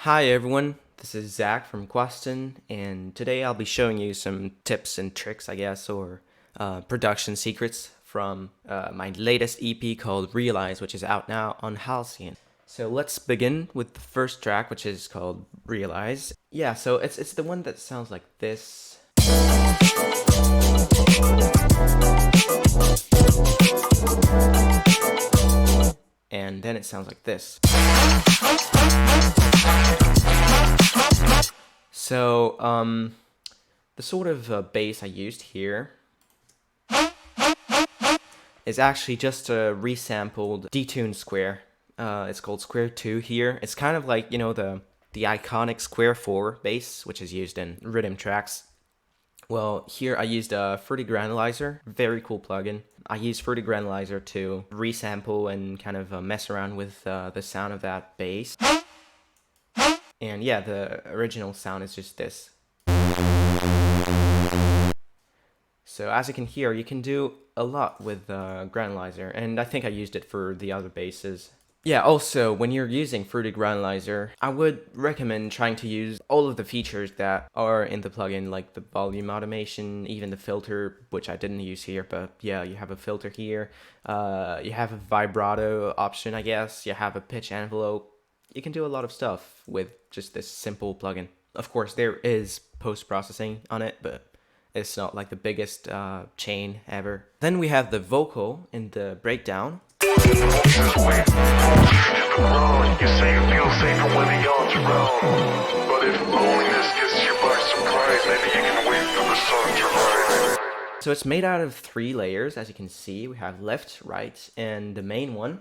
Hi everyone, this is Zach from qwaston, and today I'll be showing you some tips and tricks, I guess, or production secrets from my latest EP called Realize, which is out now on HALCYON. So let's begin with the first track, which is called Realize. Yeah, so it's the one that sounds like this. And then it sounds like this. So, the sort of bass I used here is actually just a resampled detuned square. It's called Square 2 here. It's kind of like, the iconic Square 4 bass, which is used in rhythm tracks. Well, here I used a Fruity Granulizer, very cool plugin. I used Fruity Granulizer to resample and kind of mess around with the sound of that bass. And yeah, the original sound is just this. So as you can hear, you can do a lot with Granulizer, and I think I used it for the other basses. Yeah, also, when you're using Fruity Granulizer, I would recommend trying to use all of the features that are in the plugin, like the volume automation, even the filter, which I didn't use here, but yeah, you have a filter here. You have a vibrato option, I guess. You have a pitch envelope. You can do a lot of stuff with just this simple plugin. Of course, there is post-processing on it, but it's not like the biggest chain ever. Then we have the vocal in the breakdown. So it's made out of 3 layers, as you can see. We have left, right, and the main one.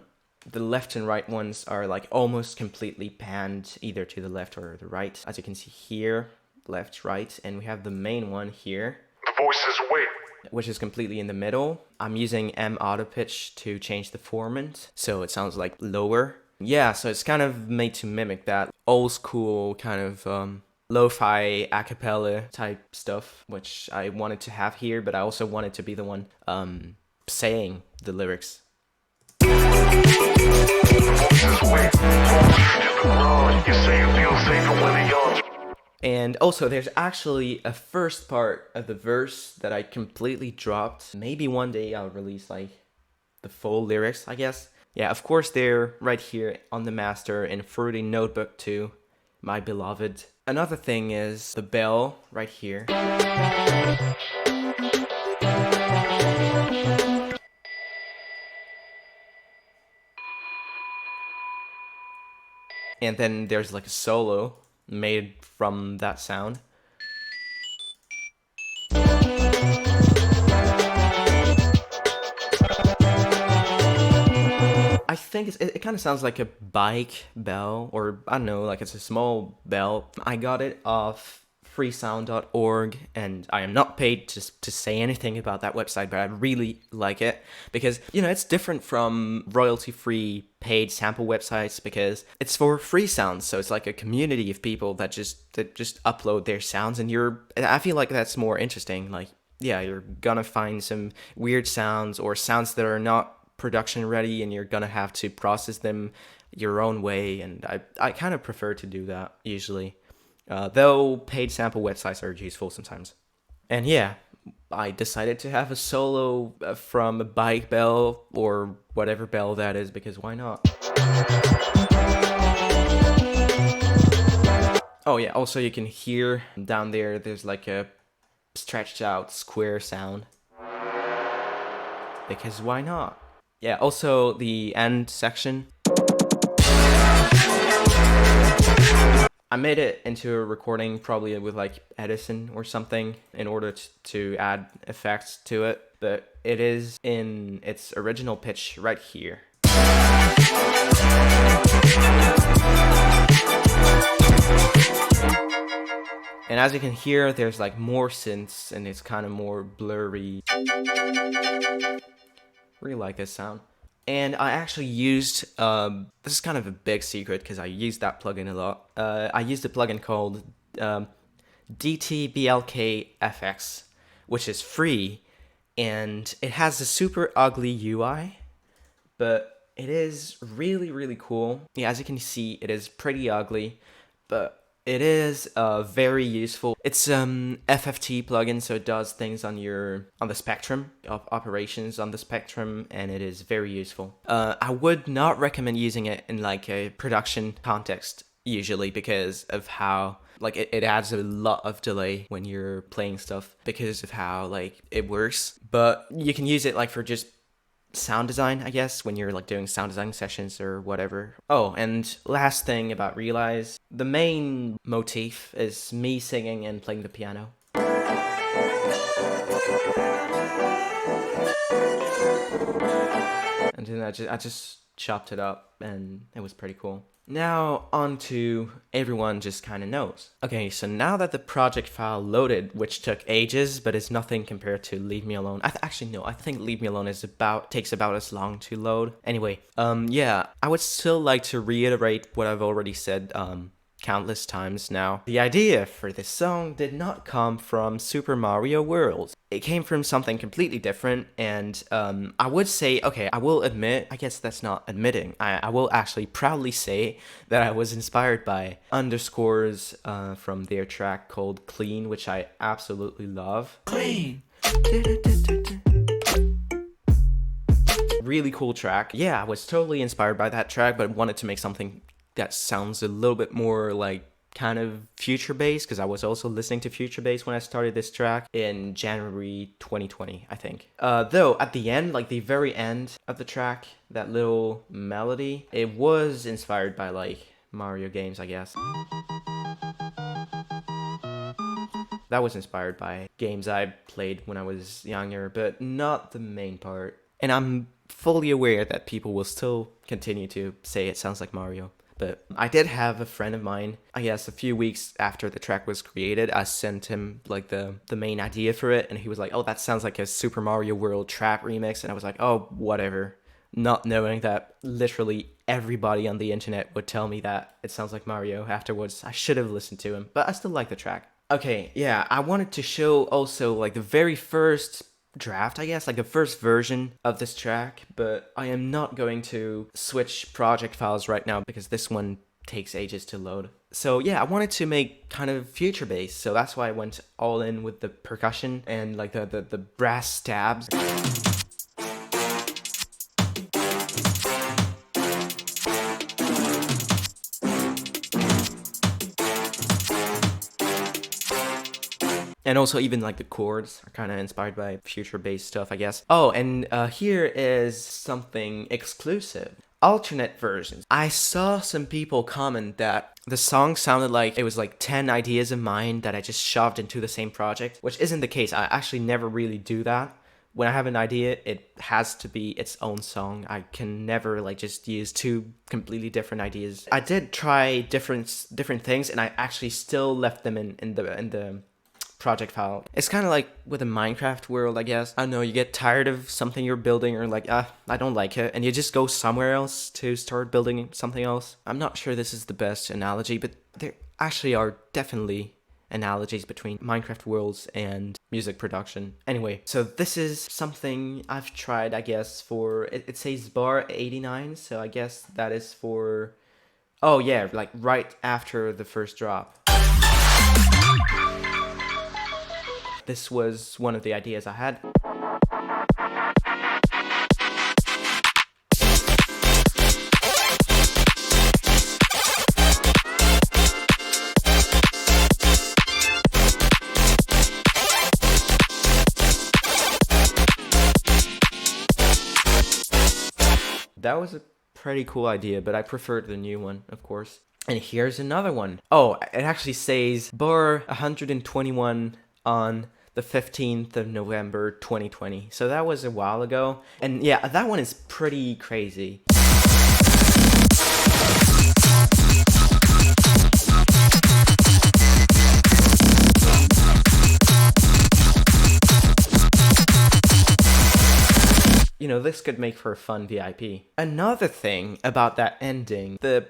The left and right ones are like almost completely panned either to the left or the right. As you can see here, left, right, and we have the main one here. The voice is away, Which is completely in the middle. I'm using M auto pitch to change the formant, so it sounds like lower. Yeah, so it's kind of made to mimic that old school kind of lo-fi a cappella type stuff, which I wanted to have here, but I also wanted to be the one saying the lyrics. And also, there's actually a first part of the verse that I completely dropped. Maybe one day I'll release like the full lyrics, I guess. Yeah, of course they're right here on the master in Fruity Notebook 2, my beloved. Another thing is the bell right here. And then there's like a solo made from that sound. I think it kind of sounds like a bike bell, or I don't know, like it's a small bell. I got it off freesound.org, and I am not paid to say anything about that website, but I really like it because, it's different from royalty-free paid sample websites because it's for free sounds, so it's like a community of people that just upload their sounds, and I feel like that's more interesting. Like, yeah, you're gonna find some weird sounds or sounds that are not production ready, and you're gonna have to process them your own way, and I kind of prefer to do that usually. Though paid sample websites are useful sometimes. And yeah, I decided to have a solo from a bike bell or whatever bell that is, because why not? Oh yeah, also you can hear down there's like a stretched out square sound. Because why not? Yeah, also the end section. I made it into a recording probably with like Edison or something in order to add effects to it, but it is in its original pitch right here. And as you can hear, there's like more synths and it's kind of more blurry. Really like this sound. And I actually used, this is kind of a big secret because I use that plugin a lot. I used a plugin called DTBLKFX, which is free, and it has a super ugly UI, but it is really, really cool. Yeah, as you can see, it is pretty ugly, but it is very useful. It's FFT plugin, so it does things on the spectrum of operations on the spectrum, and it is very useful. I would not recommend using it in like a production context usually because of how like it adds a lot of delay when you're playing stuff because of how like it works. But you can use it like for just sound design, I guess, when you're like doing sound design sessions or whatever. Oh, and last thing about Realize, the main motif is me singing and playing the piano. And then I just chopped it up and it was pretty cool. Now on to Everyone Just Kinda Knows. Okay, so now that the project file loaded, which took ages, but is nothing compared to Leave Me Alone. Actually, no, I think Leave Me Alone takes about as long to load. Anyway, yeah, I would still like to reiterate what I've already said, countless times now. The idea for this song did not come from Super Mario World. It came from something completely different, and I would say, okay, I will admit, I guess that's not admitting, I will actually proudly say that I was inspired by Underscores from their track called Clean, which I absolutely love. Clean! Really cool track. Yeah, I was totally inspired by that track, but wanted to make something that sounds a little bit more like kind of future bass, because I was also listening to future bass when I started this track in January 2020, I think. Though at the end, like the very end of the track, that little melody, it was inspired by like Mario games, I guess. That was inspired by games I played when I was younger, but not the main part. And I'm fully aware that people will still continue to say it sounds like Mario. But I did have a friend of mine, I guess a few weeks after the track was created, I sent him like the main idea for it, and he was like, oh, that sounds like a Super Mario World trap remix, and I was like, oh, whatever. Not knowing that literally everybody on the internet would tell me that it sounds like Mario afterwards. I should have listened to him, but I still like the track. Okay, yeah, I wanted to show also like the very first draft, I guess, like the first version of this track, but I am not going to switch project files right now because this one takes ages to load. So yeah, I wanted to make kind of future bass, so that's why I went all in with the percussion and like the brass stabs. And also even like the chords are kind of inspired by future bass stuff, I guess. Oh, and here is something exclusive. Alternate versions. I saw some people comment that the song sounded like it was like 10 ideas of mine that I just shoved into the same project, which isn't the case. I actually never really do that. When I have an idea, it has to be its own song. I can never like just use two completely different ideas. I did try different things, and I actually still left them in the project file. It's kind of like with a Minecraft world, I guess. I don't know, you get tired of something you're building, or like, I don't like it, and you just go somewhere else to start building something else. I'm not sure this is the best analogy, but there actually are definitely analogies between Minecraft worlds and music production. Anyway, so this is something I've tried, I guess, for, it says bar 89, so I guess that is for, oh yeah, like right after the first drop. This was one of the ideas I had. That was a pretty cool idea, but I preferred the new one, of course. And here's another one. Oh, it actually says bar 121 on the 15th of November 2020. So that was a while ago. And yeah, that one is pretty crazy. You know, this could make for a fun VIP. Another thing about that ending, the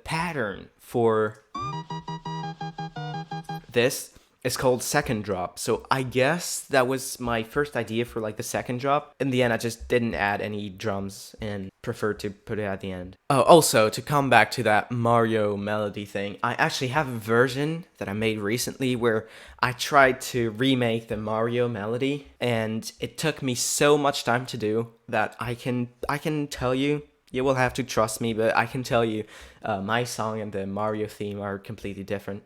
pattern for this It's called Second Drop. So I guess that was my first idea for like the second drop. In the end, I just didn't add any drums and preferred to put it at the end. Oh, also, to come back to that Mario melody thing, I actually have a version that I made recently where I tried to remake the Mario melody, and it took me so much time to do that I can tell you. You will have to trust me, but I can tell you, my song and the Mario theme are completely different.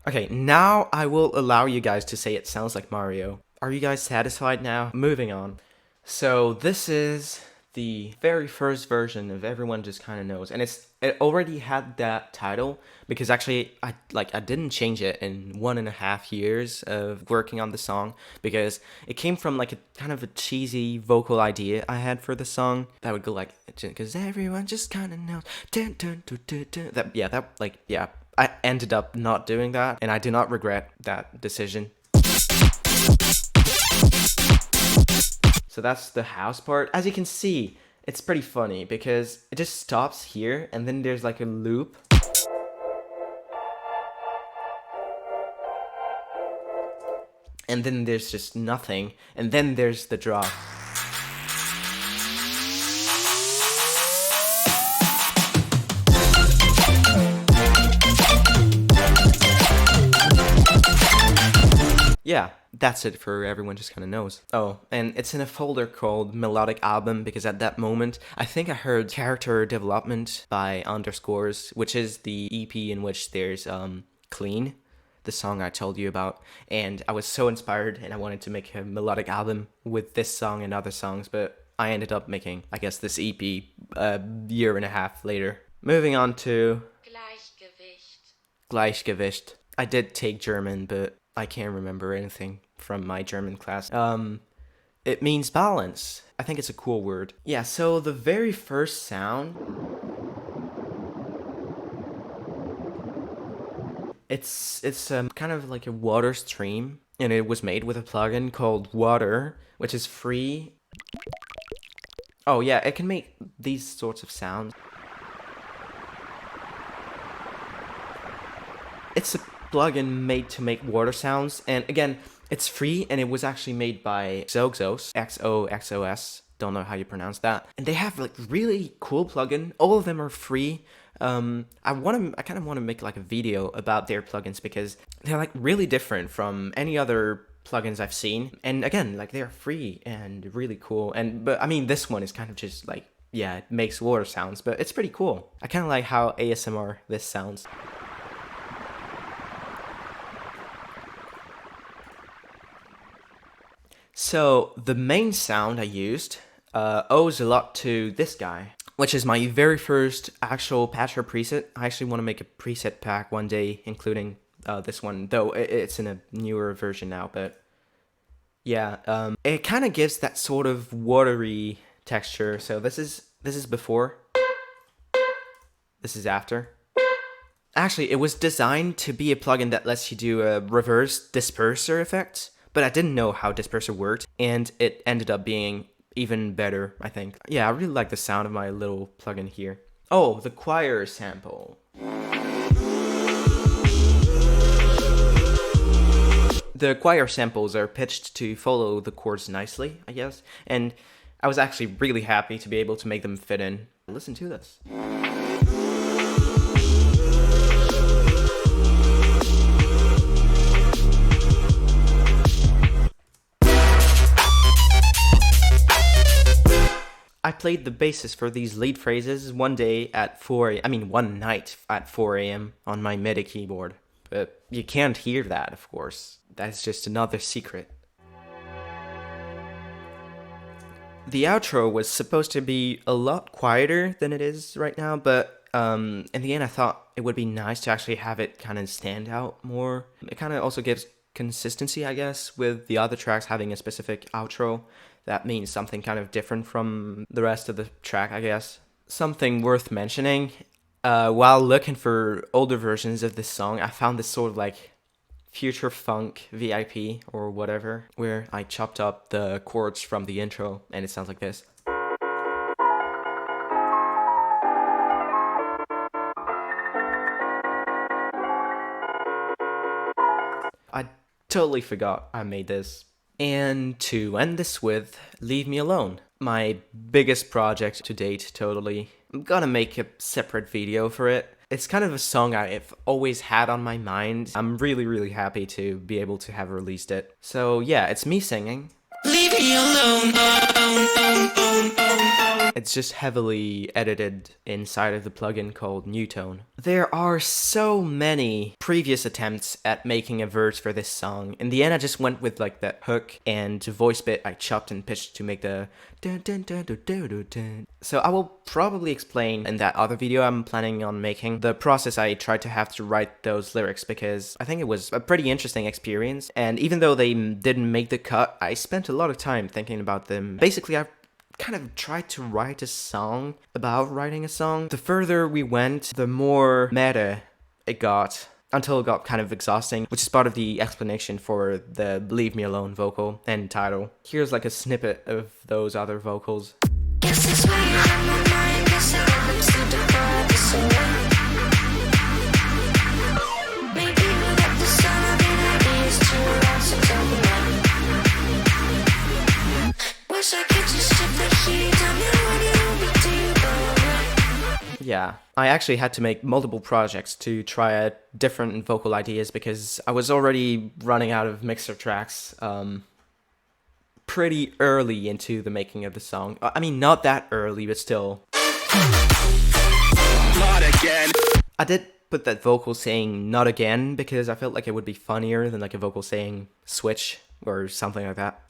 Okay, now I will allow you guys to say it sounds like Mario. Are you guys satisfied now? Moving on. So this is the very first version of Everyone Just Kinda Knows, and it already had that title because actually I didn't change it in 1.5 years of working on the song, because it came from like a kind of a cheesy vocal idea I had for the song that would go like, because everyone just kinda knows. Dun, dun, dun, dun, dun. I ended up not doing that, and I do not regret that decision. So that's the house part. As you can see, it's pretty funny because it just stops here and then there's like a loop. And then there's just nothing. And then there's the drop. Yeah, that's it for Everyone Just Kinda Knows. Oh, and it's in a folder called Melodic Album because at that moment, I think I heard Character Development by Underscores, which is the EP in which there's Clean, the song I told you about, and I was so inspired and I wanted to make a melodic album with this song and other songs, but I ended up making, I guess, this EP a 1.5 years later. Moving on to Gleichgewicht. I did take German, but I can't remember anything from my German class. It means balance. I think it's a cool word. Yeah, so the very first sound, it's kind of like a water stream, and it was made with a plugin called Water, which is free. Oh yeah, it can make these sorts of sounds. It's a plugin made to make water sounds, and again, it's free, and it was actually made by Xoxos, Xoxos, don't know how you pronounce that, and they have like really cool plugin. All of them are free. I kind of want to make like a video about their plugins because they're like really different from any other plugins I've seen, and again, like they're free and really cool. But I mean, this one is kind of just like, yeah, it makes water sounds, but it's pretty cool. I kind of like how ASMR this sounds. So the main sound I used owes a lot to this guy, which is my very first actual patcher preset. I actually want to make a preset pack one day, including this one, though it's in a newer version now, but yeah, it kind of gives that sort of watery texture. So this is before, this is after. Actually, it was designed to be a plugin that lets you do a reverse disperser effect, but I didn't know how disperser worked, and it ended up being even better, I think. Yeah, I really like the sound of my little plugin here. Oh, the choir sample. The choir samples are pitched to follow the chords nicely, I guess, and I was actually really happy to be able to make them fit in. Listen to this. I played the basis for these lead phrases one night at 4 a.m. on my MIDI keyboard. But you can't hear that, of course. That's just another secret. The outro was supposed to be a lot quieter than it is right now, but in the end I thought it would be nice to actually have it kind of stand out more. It kind of also gives consistency, I guess, with the other tracks having a specific outro. That means something kind of different from the rest of the track, I guess. Something worth mentioning, while looking for older versions of this song, I found this sort of like future funk VIP or whatever, where I chopped up the chords from the intro, and it sounds like this. totally forgot I made this. And to end this with Leave Me Alone. My biggest project to date, totally. I'm gonna make a separate video for it. It's kind of a song I've always had on my mind. I'm really happy to be able to have released it. So yeah, it's me singing. Leave me alone. It's just heavily edited inside of the plugin called Newtone. There are so many previous attempts at making a verse for this song. In the end, I just went with like that hook, and the voice bit I chopped and pitched to make the dun dun dun dun dun dun dun. So I will probably explain in that other video I'm planning on making the process I tried to have to write those lyrics, because I think it was a pretty interesting experience. And even though they didn't make the cut, I spent a lot of time thinking about them. Basically, I've kind of tried to write a song about writing a song. The further we went, the more meta it got, until it got kind of exhausting, which is part of the explanation for the Leave Me Alone vocal and title. Here's like a snippet of those other vocals. Guess that's why you have my mind, guess I'm so deprived, so maybe without the sun I've been ideas too long since I've been out. Wish I could just strip the heat on you when you'll be deep. Yeah, I actually had to make multiple projects to try out different vocal ideas because I was already running out of mixer tracks pretty early into the making of the song. I mean, not that early, but still. Not again. I did put that vocal saying "not again" because I felt like it would be funnier than like a vocal saying "switch" or something like that.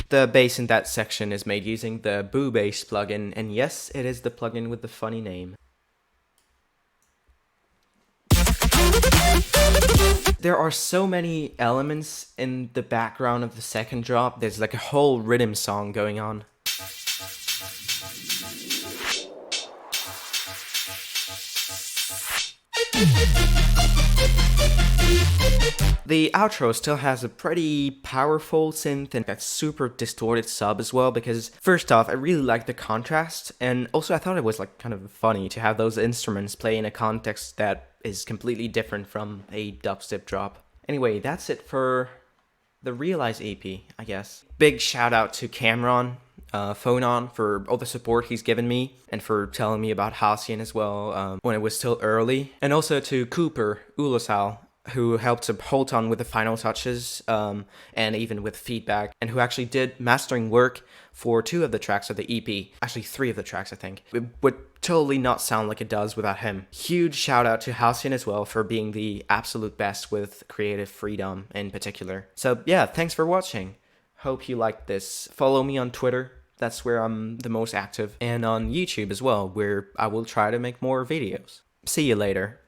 The bass in that section is made using the Boo Bass plugin, and yes, it is the plugin with the funny name. There are so many elements in the background of the second drop. There's like a whole rhythm song going on. The outro still has a pretty powerful synth and that super distorted sub as well, because first off, I really like the contrast, and also I thought it was like kind of funny to have those instruments play in a context that is completely different from a dubstep drop. Anyway, that's it for the Realize EP, I guess. Big shout out to Cameron, Phonon, for all the support he's given me, and for telling me about HALCYON as well when it was still early. And also to Cooper, OOLACILE, who helped to hold on with the final touches and even with feedback, and who actually did mastering work for 2 of the tracks of the EP. Actually 3 of the tracks, I think. It would totally not sound like it does without him. Huge shout out to HALCYON as well for being the absolute best with creative freedom in particular. So yeah, thanks for watching. Hope you liked this. Follow me on Twitter. That's where I'm the most active. And on YouTube as well, where I will try to make more videos. See you later.